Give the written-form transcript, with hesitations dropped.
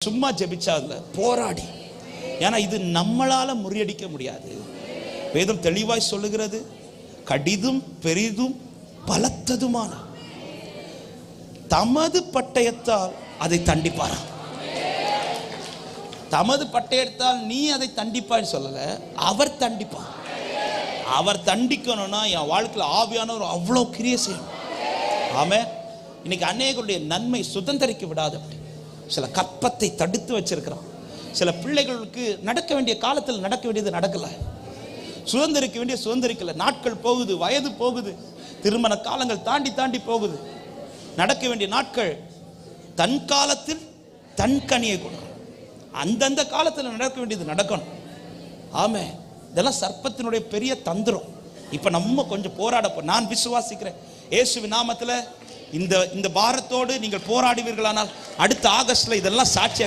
சும்மா ஜெபிச்சா இல்ல, போராடி. ஏன்னா இது நம்மளால முறியடிக்க முடியாது. வேதம் தெளிவாய் சொல்லுகிறது, கடிதும் பெரிதும் பலத்ததுமான தமது பட்டயத்தால் அதை தண்டிப்பாராம். தமது பட்டயத்தால் நீ அதை தண்டிப்பான்னு சொல்லல, அவர் தண்டிப்பார். அவர் தண்டிக்கணும்னா என் வாழ்க்கையில் ஆவியானவர் அவ்வளோ கிரியை செய்யணும். ஆமே. இன்னைக்கு அநேகருடைய நன்மை சுதந்திரிக்க விடாது. அப்படி சில கற்பத்தை தடுத்து வச்சிருக்கிறான். சில பிள்ளைகளுக்கு நடக்க வேண்டிய காலத்தில் நடக்க வேண்டியது நடக்கல, சுதந்திரிக்க வேண்டிய சுதந்திரிக்கல. நாட்கள் போகுது, வயது போகுது, திருமண காலங்கள் தாண்டி தாண்டி போகுது. நடக்க வேண்டிய நாட்கள் தன் காலத்தில் தன் கனியை கொடு. அந்தந்த காலத்தில் நடக்க வேண்டியது நடக்கணும். ஆமே. இதெல்லாம் சர்ப்பத்தினுடைய பெரிய தந்திரம். இப்ப நம்ம கொஞ்சம் போராட. நான் விசுவாசிக்கிறேன் இயேசுவின் நாமத்தில் இந்த பாரத்தோடு நீங்கள் போராடுவீர்களானால் அடுத்த ஆகஸ்ட்ல இதெல்லாம் சாட்சியாக